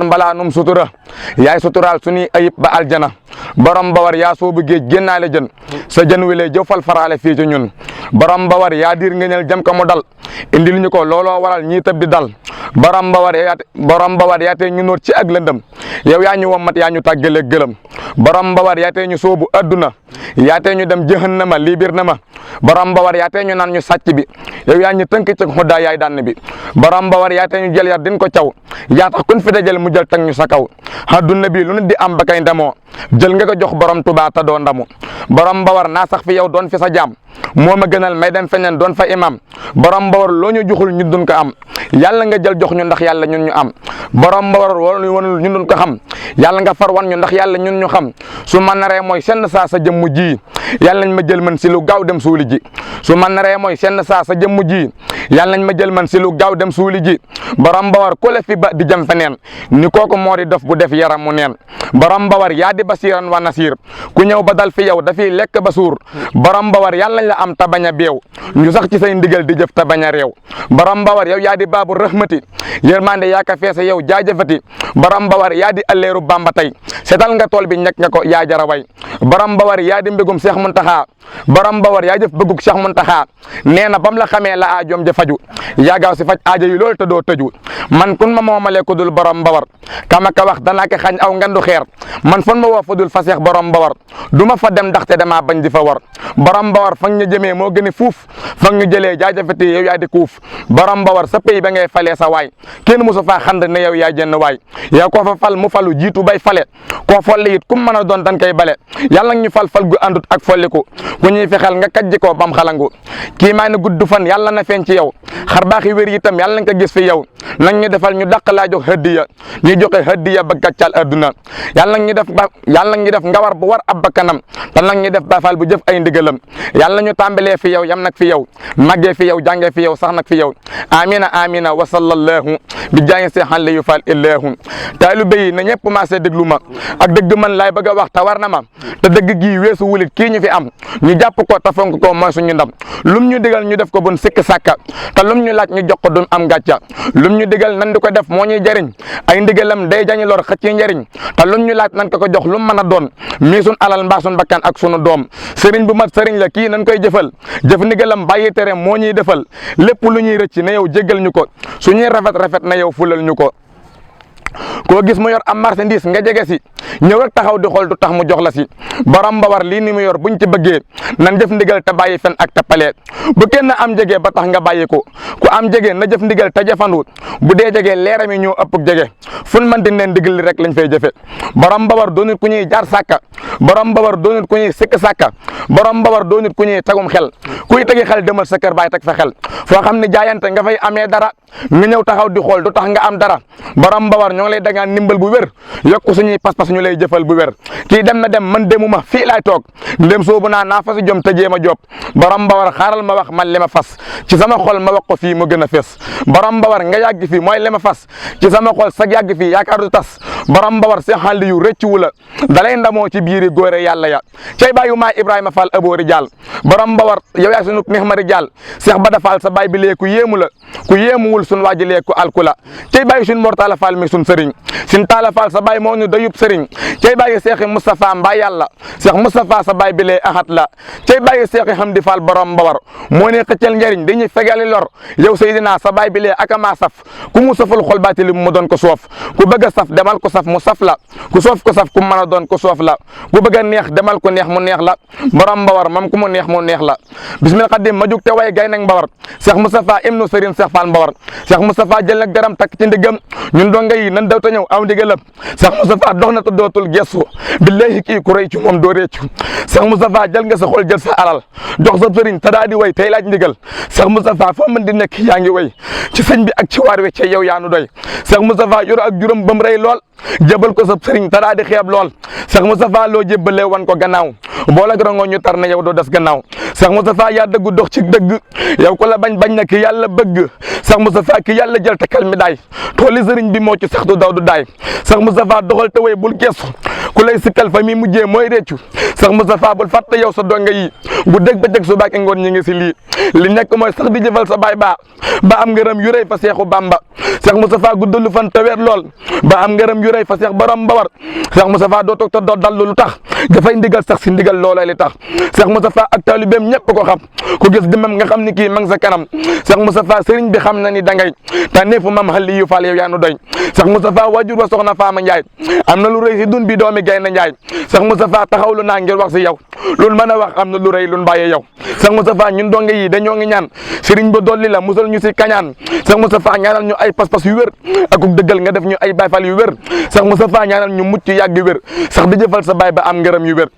mbalaanum sutura yaay suturaal suñuy ayib ba aljana borom Bawar yaa soobu géej génnaale jën sa jën wi lay jëfal faraale fii ci ñun borom Bawar yaa diir ngëneel jëm ko mu dal indil ñu ko looloo waral ñii tëb di dal borom Bawar yaa tee ñu nóor ci ak lëndëm yow yaa ñu wommat yaa ñu tàggale gëlëm borom Bawar yaa tee ñu soobu adduna yaa tee ñu dem jahannama lii biir na ma borom Bawar yaa tee ñu naan ñu sàcc bi yow yaa ñu tënk ci xuddaa yaay dànn bi borom Bawar yaa tee ñu jël yar din ko caw yaa tax kun fi dajal mu jël tag ñu sa kaw adduna bi lu nit di am ba kay ndamoo jël nga ko jox borom Tuubaa ta doo ndamu borom Bawar naa sax fi yow doon fi sa jaam moo ma gënal may dem feneen doon fa imam borom Bawar loo ñu joxul ñu dun ko am yàlla nga jël jox ñu ndax yàlla ñun ñu am borom Bawar wala wanul ñu dun ko xam yàlla nga far wan ñu ndax yàlla ñun ñu xam su ma naree mooy senn saa sa jëmm ji yàlla nañ ma jël man si lu gaaw dem suuli ji su ma naree mooy senn saa sa jëmm ji yàlla nañ ma jël man si lu gaaw dem suuli ji borom Bawar ku la fi ba di jëm feneen ni kooku moo di dof bu def yaram mu neen borom Bawar yaa di basiran wa nasir ku ñëw ba dal fi yow dafiy lekk ba suur borom Bawar yàlla nañ la am ta bañ a beew ñu sax ci say ndigal di jëf ta bañ a réew borom Bawar yow yaa di baabu rahmati yërmande yaa ka feese yow jaajëfati borom Bawar yaa di alleeru Bamba tey setal nga tool bi ñekk nga ko yaa jara way borom Bawar yaa di mbégum Cheikh Muntaxa borom Bawar yaa jëf bëggug Cheikh Muntaxa nee na bam la xamee la aajoom ja faju yaa gaaw si faj aajo yi loolu te doo tëju man kun ma moomalee ko dul borom Bawar kama ka wax danaa ko xañ aw ngandu xeer man fon ma woo fa dul fa Seex borom Bawar du ma fa dem ndaxte damaa bañ di fa war borom Bawar fa ñu jëmee moo gën a fuuf fa ñu jëlee jaajëfati yow yaa di kuuf borom Bawar sa pays ba ngay falee sa waay kenn mosu faa xand ne yow yaa jënn waay yow koo fa fal mu falu jiitu bay fale koo folli it kum mën a doon dan koy bale yàlla ñu fal gu àndut ak folliku ku ñuy fexeel nga kajji ko bam xalangu kii maa ne gudd fan yàlla na feeñ ci yow xar baaxi wér itam yàlla nañ ko gis fi yow nag ñu defal ñu dàq laa jox hëddiya ñu joxe hëddiya ba gàccal adduna yàlla nag ñu def ngawar bu war ab bakkanam te nag ñu def bafal bu jëf ay ndigalam yàlla ñu tàmbalee fi yow yam nag fi yow màggee fi yow jàngee fi yow sax nag fi yow amina amina wa sallallahu bi jaayi see xan la yu fal illahu taalibe yi na ñëpp maasee déglu ma ak dëgg man laay bëgg a wax te war na ma te dëgg gii weesu wulit kii ñu fi am ñu jàpp ko te fonk ko mooy suñu ndam lum ñu digal ñu def ko bun sikk sàkka te lum ñu laaj ñu jox ko dun am gàcca lum ñu digal nan di ko def moo ñuy jëriñ ay ndigalam day jañi lor xëcc njëriñ te lum ñu laaj nan ko jox lum mën a doon mii sun alal mbaa sun bakkan ak sunu doom sëriñ bu mat sëriñ la kii nan koy jëfal jëf ndigalam bàyyi tere moo ñuy defal lépp lu ñuy rëcc na yow jéggal ñu ko suñuy rafet na yow fulal ñu ko koo gis mu yor am marchandise nga jege si ñëw rek taxaw di xool du tax mu jox la si borom Bawar lii ni mu yor buñ ci bëggee nan jëf ndigal te bàyyi fen ak tappale bu kenn am jege ba tax nga bàyyi ko ku am jege na jëf ndigal te jëfandu bu dee jege leeram yi ñoo ëpp jege fun man di leen ndigal li rek lañ fay jëfe borom Bawar doonut ku ñuy jaar sàkka borom Bawar doonut ku ñuy sikk sàkka borom Bawar doonut ku ñuy tagum xel kuy tegi xel demal sa kër baay teg fa xel foo xam ne jaayante nga fay amee dara nga ñëw taxaw di xool du tax nga am dara borom Bawar ñoo ngi lay dagaan ndimbal bu wér yokku suñuy pas-pas ñu lay jëfal bu wér kii dem na dem man demuma fii laay toog ndem soobu naa fasi jom te jéem a job borom Bawar xaaral ma wax man li ma fas ci sama xol ma wax ko fii mu gën a fes borom Bawar nga yàgg fii mooy li ma fas ci sama xol sag yàgg fii yaakaar du tas borom Bawar seen xàll yu rëccu la dalay ndamoo ci biiri góore yàlla ya cay bàyyu maa Ibrahima Fall aboori jaal borom Bawar yow yaa sunu neex mari jaal Cheikh Bada Fall sa baay bi lee ku yéemu la ku yéemuwul sun waaji lee ku alku la cay bàyyi sun Mortala Fall mi sun sëriñ sin Talla Fall sa baay moo ñu dayub sëriñ cay bàyyi Cheikh Moustapha mbaa yàlla Cheikh Moustapha sa baay bi lee axat la cay bàyyi Cheikh Hamdi Fall borom Bawar moo ne xëccal njëriñ dañuy fegali lor yow Seydina sa baay bi lee akama saf ku mu saful xol baati li mu doon ko soof ku bëgg a saf demal ko saf mu saf la ku soof ko saf ku mën a doon ko soof la ku bëgg a neex demal ko neex mu neex la borom Bawar moom ku mu neex mu neex la bismil xadim ma jug te way gay nag Bawar Cheikh Moustapha ibnu Serigne Cheikh Fall Bawar Cheikh Moustapha jël nag daram takk ci ndigam ñun donga yi nan daw ta ñëw aw ndigalam Cheikh Moustapha dox na te dootul gestu billahi kii ku rëy ci moom doo réccu Cheikh Moustapha jël nga sa xol jël sa alal jox sa sëriñ te daa di way tey laaj ndigal Cheikh Moustapha foo mën di nekk yaa ngi way ci sëñ bi ak ci waar wi ci yow yaa nu doy Cheikh Moustapha yor ak juróom bam rëy lool jëbal ko sa sëriñ te daa di xeeb lool Cheikh Moustapha loo jébbalee wan ko gannaaw bool ak rangoo ñu tar na yow doo des gannaaw Cheikh Moustapha yaa dëggu dox ci dëgg yow ko la bañ na ki yàlla bëgg Cheikh Moustapha ki yàlla jël te kal mi daay tooli sëriñ bi moo ci sax du daw du daay Cheikh Moustapha doxal te way bul geesu ku lay sikkal fa mi mujjee mooy réccu Cheikh Moustapha bul fàtte yow sa donga yi bu dégg ba dégg su baake ngoon ñi ngi si lii li nekk mooy sax di jëfal sa baay ba am ngërëm yu rëy fa Seexu Bamba Cheikh Moustapha guddalu fan te weer lool ba am ngërëm yu rëy fa Cheikh borom Mbawar Cheikh Moustapha doo toog te doo dallu lu tax dafay ndigal sax si ndigal loolay li tax Cheikh Moustapha ak taalibeem ñëpp ko xam ku gis dimam nga xam ni kii ma ngi sa kanam Cheikh Moustapha sëriñ bi xam na ni dangay te neefu mam xali yu faal yow yaa nu doy Cheikh Moustapha wajur wa soxna Faama Njaay am na lu rëy si dun bi doomi Gaynde Njaay Cheikh Moustapha taxawlu naa ngir wax si yow loolu mën a wax am na lu rëy lu bàyyee yow Cheikh Moustapha ñun donge yi dañoo ngi ñaan sëriñ ba dolli la musal ñu si kañaan Cheikh Moustapha ñaanal ñu ay pas-pas yu wér akuk dëggal nga def ñu ay bayfal yu wér Cheikh Moustapha ñaanal ñu mucc yàgg wér sax di jëfal sa baay ba am ngërëm yu wér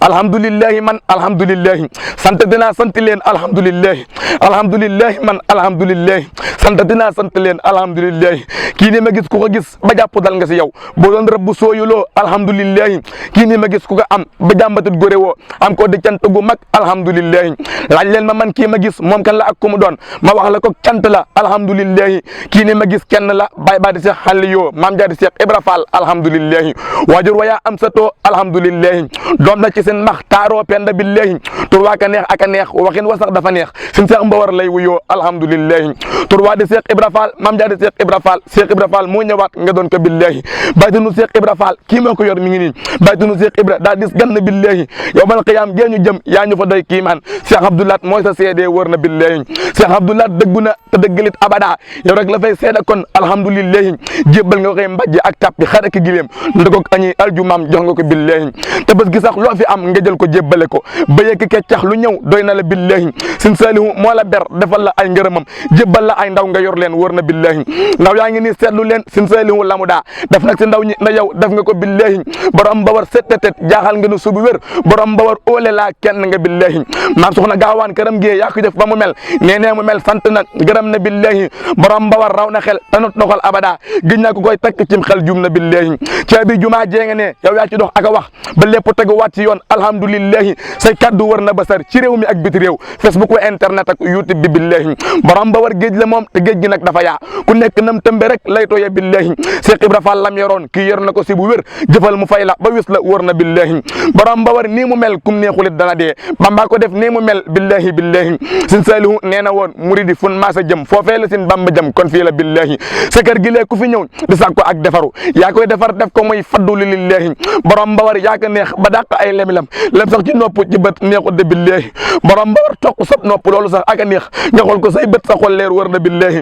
alhamdulillahi man alhamdulillahi sant dinaa sant leen alhamdulillahi alhamdulillahi man alhamdulillahi sant dinaa sant leen alhamdulillahi kii ni ma gis ku ko gis ba jàpp dal nga si yow boo doon rëbb sooyuloo alhamdulillahi kii ni ma gis ku ko am ba jàmbatit góore woo am ko di cant gu mag alhamdulillahi laaj leen ma man kii ma gis moom kan la ak ku mu doon ma wax la ko cant la alhamdulillahi kii ni ma gis kenn la bay ba di Seex xalli yoo maam ja di Seex Ibra Fall alhamdulillahi waajur wa yaa am sa too alhamdulillahi doom na ci seen max taaroo penda billahi tur waa ka neex ak a neex waxin wa sax dafa neex sin Seex Mbawar lay wuyoo alhamdulillahi tur waa di Seex Ibra Fall maam ja di Seex Ibra Fall Seex Ibra Fall moo ñëwaat nga doon ko billahi baytunu Seex Ibra Fall kii moo ko yor mi ngi nii baytunu Seex Ibra daa dis gann billahi yawmal qiyaam gee ñu jëm yaa ñu fa doy kiimaan Seex Abdoulaat mooy sa seede wër na billahi Seex Abdoulaat dëggu na te dëggalit abada yow rek la fay seede kon alhamdulillahi jébbal nga koy mbajji ak tàppi xar ak gileem ndokok añi aljumaam jox nga ko billahi te bés gi sax loo fi am nga jël ko jébbale ko ba yëkk keccax lu ñëw doy na la billahi sin saalihu moo la ber defal la ay ngërëmam jébbal la ay ndaw nga yor leen wër na billahi ndaw yaa ngi nii seetlu leen sin saalihu la mu daa def nag si ndaw ñi na yow def nga ko billahi borom Mbawar settetet jaaxal nga nu subu wér borom Mbawar óole laa kenn nga billahi maam soxna gaawaan këram gee yaa ko def ba mu mel nee mu mel sant na gërëm na billahi borom Mbawar raw na xel tanut noxol abada gëj naa ko koy takk cim xel jum na billahi caabi jumaa jeenga ne yow yaa ci dox ak a wax ba lépp tegu wàcc yoon alhamdulillahi say kaddu wër na basar ci réew mi ak biti réew Facebook wa internet ak YouTube bi billahi borom Mbawar géej la moom te géej gi nag dafa yaa ku nekk nam tëmbe rek lay tooye billahi Seex Ibra Fall lam yoroon kii yor na ko si bu wér jëfal mu fay la ba wis la wër na billahi borom Mbawar nii mu mel kum neexulit dana dee Bamba ko def nii mu mel billahi billahi sin saalihu nee na woon muridi fun maasa jëm foofee la sin Bamba jëm kon fii la billahi sa kër gi lee ku fi ñëw di sàkko ak defaru yaa koy defar def ko muy faddu lillahi borom Mbawar yaa ko neex ba dàq ay lemilam lem sax ci nopp ci bët neexut de billahi borom Mbawar toq sab nopp loolu sax ak a neex nga xool ko say bët sa xol leer wër na billahi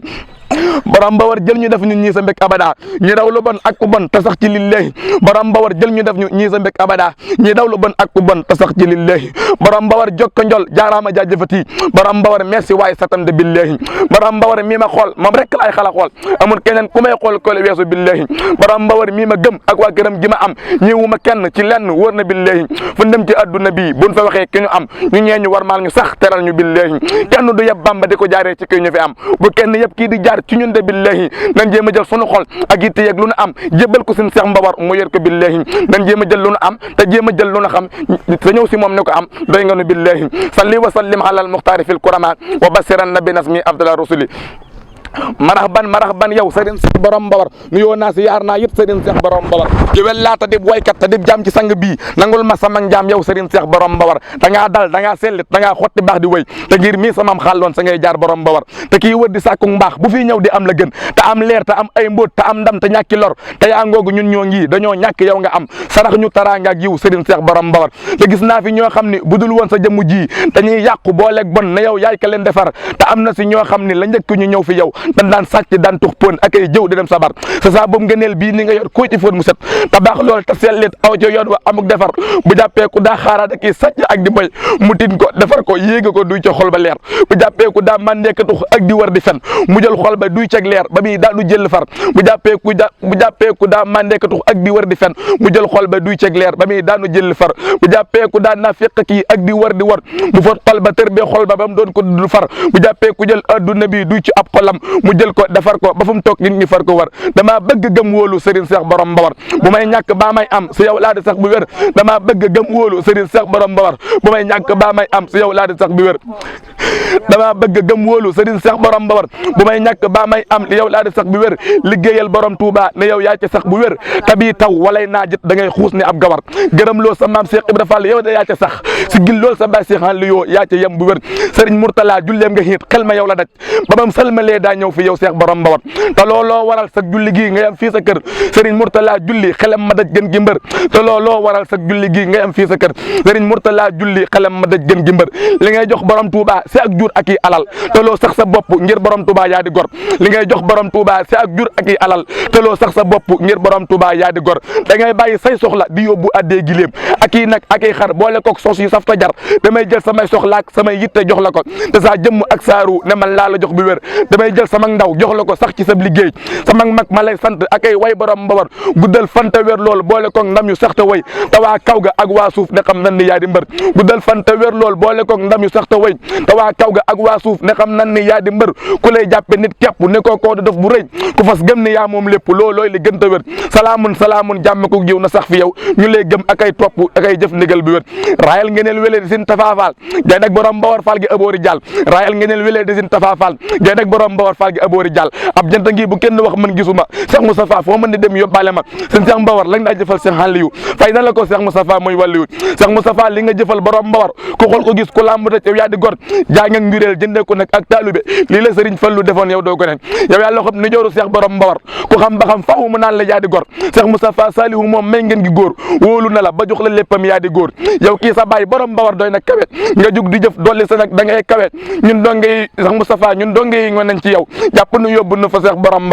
borom Mbawar jël ñu def ñu ñii sa mbég abada ñi daw lu bon ak ku bon te sax ci lillahi borom Mbawar jël ñu def ñu ñii sa mbég abada ñi daw lu bon ak ku bon te sax ci lillahi borom Mbawar jokko njol jaaraama jaajëfati borom Mbawar merci waaye satam de billahi borom Mbawar mii ma xool moom rek laay xala xool amul keneen ku may xool ko le weesu billahi borom Mbawar mii ma gëm ak waa këram gi ma am ñëwuma kenn ci lenn wër na billahi fu dem ci adduna bi buñ fa waxee ki ñu am ñu ñeeñu war maal ñu sax teral ñu billahi kenn du yeb Bamba di ko jaaree ci kii ñu fi am bu kenn yëpp kii di jaar ci ñun de billahi nan jéem a jël sunu xol ak yitte yeeg lu nu am jébbal ko suñu Seex Mbawar mu yor ko billahi nan jéem a jël lu nu am te jéem a jël lu nu xam te ñëw si moom ne ko am doy nga nu billahi salli wa sallim ala al muxtaari fil kurama wa basiran nabi nasmi afdala rusuli marhaban yow sëriñ Seex borom Mbawar nuyoo naa si yaar naa yëpp sëriñ Seex borom Mbawar jëwel laata dib waykat te dib jaam ci sang bii nangul ma sama jaam yow sëriñ Seex borom Mbawar da ngaa dal da ngaa sellit da ngaa xotti baax di wëy te ngir mii samam xàlloon sa ngay jaar borom Mbawar te kii wër di sàkku mbaax bu fi ñëw di am la gën te am leer te am ay mbóot te am ndam te ñàkki lor te yaa ngoogu ñun ñoo ngi dañoo ñàkk yow nga am sarax ñu taraanga ak yiw sëriñ Seex borom Mbawar te gis naa fi ñoo xam ni budul woon sa jëmu ji dañuy yàqu booleeg bon na yow yaay ka leen defar te am na si ñoo xam ni la njëkk ñu ñëw fi yow dañ daan sàcc daan tux pon ak ay jëw di dem sabar sa saa boobu ngëneel bii ni nga yor koo ci foon mu set te baax lool te sellit aw ci yoon wa amuk defar bu jàppee ku daa xaaraat ak i sàcc ak di boy mu tin ko defar ko yéega ko duy ca xol ba leer bu jàppee ku daa màndeeka tux ak di war di fen mu jël xol ba duy ceg leer ba muy daa du jël far bu jàppee ku daa màndeeka tux ak di war di fen mu jël xol ba duy ceg leer ba muy daanu jël far bu jàppee ku daa nafiq kii ak di war di war mu fot xol ba tër bee xol ba mu doon ko du far bu jàppee ku jël adduna bi duy ci ab xolam mu jël ko defar ko ba fu mu toog nit ñi far ko war damaa bëgg gëm wóolu Serigne Cheikh borom Mbawar bu may ñàkk baa may am si yow laa di sax bu wér damaa bëgg gëm wóolu Serigne Cheikh borom Mbawar bu may ñàkk baa may am si yow laa di sax bu wér damaa bëgg gëm wóolu Serigne Cheikh borom Mbawar bu may ñàkk baa may am li yow laa di sax bu wér liggéeyal borom Touba ne yow yaa ci sax bu wér tabi taw walay naajit da ngay xuus ni ab gawar gërëm loo sa maam Cheikh Ibra Fall yow da yaa ca sax si gil lool sa baay Cheikh li yoo yaa ca yem bu wér Serigne Mourtala julleem nga xiit xel ma yow la daj ba bam salmalee daa ñëw fi yow Cheikh borom Mbawar te looloo waral sa julli gii nga yem fii sa kër Serigne Mourtala julli xelam ma daj gën gi mbër te looloo waral sa julli gii nga yem fii sa kër Serigne Mourtala julli xelam ma daj gën gi mbër li ngay jox borom Touba si ak jur ak i alal te loo sax sa bopp ngir borom Touba yaa di gor li ngay jox borom Touba si ak jur ak i alal te loo sax sa bopp ngir borom Touba yaa di gor da ngay bàyyi say soxla di yóbbu addee giléem ak i nag ak i xar boole koog sos yu saf ta jar damay jël samay soxlaak samay yitte jox la ko te saa jëmm ak saaru ne man laa la jox bi wér damay jël sama ndaw jox la ko sax ci sa liggéey sama mag ma lay sant ak ay way borom Mbawar guddal fanta wér lool boole koog ndam yu sax ta way te waa kaw ga ak waa suuf ne xam nan ni yaa di mbër guddal fanta wér lool boole koog ndam yu sax ta way te waa kaw ga ak waa suuf ne xam nan ni yaa di mbër ku lay jàppe nit képp ne koo koo def bu rëy ku fas gëm ni yaa moom lépp loolooy li gën ta wér salaamun jàmm ko jiw na sax fi yow ñu lay gëm ak ay topp ak ay jëf ndigal bi wér raayal ngeneel wele di sin tafaafaal gay nag borom Mbawar Fall gi aboori jàll raayal ngeneel wele di sin tafaafaal gay nag borom Mbawar Fall gi aboori jàll ab janta ngi bu kenn wax man gisuma Cheikh Moustapha foo mën di dem yóbbaale ma seen Cheikh Mbawar lañ daa jëfal Cheikh Aliou fay na la ko Cheikh Moustapha mooy wàlliwu Cheikh Moustapha li nga jëfal borom Mbawar ku xool ko gis ku lamb rek yow yaa di gor jaay nga njureel jëndee ko nag ak taalube lii la Serigne Fallou defoon yow doo ko nen yow yaa loxob ni jooru Cheikh borom Mbawar ku xam ba xam faaw mu naan la yaa di gor Cheikh Moustapha Salihu moom may ngeen gi góor wóolu na la ba jox la léppam yaa di góor yow kii sa baay borom Mbawar doy na kawet nga jug di jëf dolli sa nag da ngay kawet ñun donge yi Cheikh Moustapha ñun donge yi nga nañ ci yow jàpp nu yóbbu nu fa Cheikh borom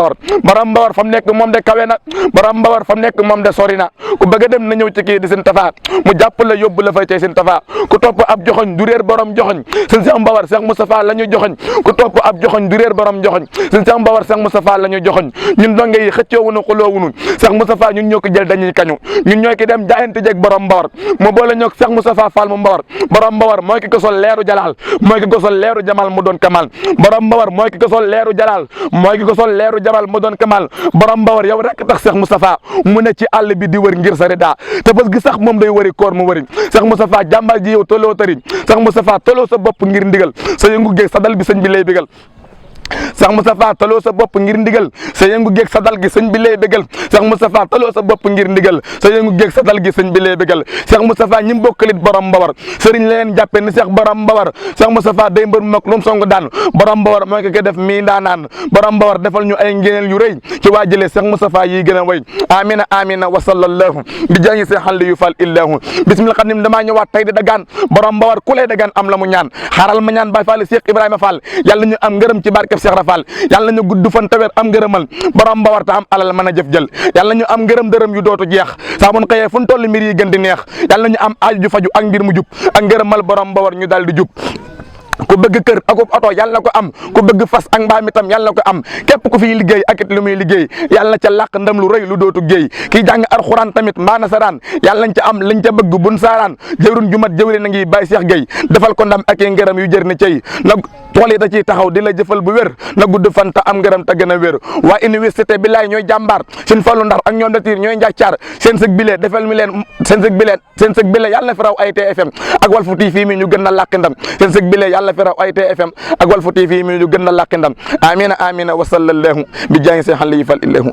Mbawar fa mu nekk moom de kawe na borom Mbawar fa mu nekk moom de sori na ku bëgg a dem na ñëw ci kii di seen tafa mu jàpp la yóbbu la fay tey seen tafa ku topp ab joxoñ du réer borom joxoñ seen Cheikh Mbawar Cheikh Moustapha la ñu joxoñ ku topp ab joxoñ du réer borom joxoñ seen Cheikh Mbawar Cheikh Moustapha la ñu joxoñ ñun donge yi xëccoowunu xuloowunu Cheikh Moustapha ñun ñoo ko jël dañuy kañu ñun ñooy ki dem jaayante jeeg borom Mbawar mu boole ñoog Cheikh Moustapha Fall mu Mbawar borom Mbawar mooy ki ko sol leeru jalaal mooy ki ko sol leeru jamal mu doon kamal borom Mbawar mooy ki ko sol leeru jalaal mooy ki ko sol leeru jamal mu doon kamal borom Mbawar yow rek tax Cheikh Moustapha mu ne ci àll bi di wër ngir sa rida te bés gi sax moom day wëri koor mu wëri Cheikh Moustapha jàmbaar ji yow toloo tëriñ Cheikh Moustapha toloo sa bopp ngir ndigal sa yëngu géeg sa dal bi sëñ bi lay bégal Cheikh Moustapha taloo sa bopp ngir ndigal sa yëngu géeg sa dal gi sëñ bi lay bégal Cheikh Moustapha taloo sa bopp ngir ndigal sa yëngu géeg sa dal gi sëñ bi lay bégal Cheikh Moustapha ñi bokkalit borom Mbawar sëriñ la leen jàppe ni Cheikh borom Mbawar Cheikh Moustapha day mbër mu mag lu mu song daan borom Mbawar mooy ko def mii ndaanaan borom Mbawar defal ñu ay ngéneel yu rëy ci waa jëlee Cheikh Moustapha yi gën a way amina wa sallallahu bi jaañi see xal yu fal illahu bismillah xadim damaa ñëwaat tey di dagaan borom Mbawar ku lay dagaan am la mu ñaan xaaral ma ñaan Baay Fall Cheikh Ibrahima Fall yàlla ñu am ngërëm ci barke Cheikh Rafal yàlla ñu gudd fan tawér am ngërëmal borom Mbawar ta am alal mën a jëf jël yàlla ñu am ngërëm dërëm yu dootu jeex saa mun xëyee fu ñu toll mbir yi gën di neex yàlla ñu am aaju ju faju ak mbir mu jub ak ngërëmal borom Mbawar ñu daal di jub ku bëgg kër ak oto yàlla na ko am ku bëgg fas ak mbaam itam yàlla na ko am képp ku fiy liggéey ak it lu muy liggéey yàlla na ca làq ndam lu rëy lu dootu géey kii jàng alxuraan tamit mbaa nasaraan yàlla nañ ca am lañ ca bëgg bun saaraan jëwrun jumat jëwri na ngi Baye Cheikh Gueye defal ko ndam ak i ngërëm yu jër ni cey nag tool yi da ciy taxaw di la jëfal bu wér na gudd fan ta am ngërëm ta gën a wér waa université bi laay ñooy jàmbaar seen fallu ndar ak ñoom datiir ñooy njàccaar seen sëg bile defal mi leen seen sëg bile yàlla na fi raw ay TFM ak Walfu TV mi ñu gën a làq ndam seen sëg bile yàlla fi raw ay TFM ak Walfu TV mi ñu gën a làq ndam amina wa sallallahu bi jaayi seen xale yi fal illahu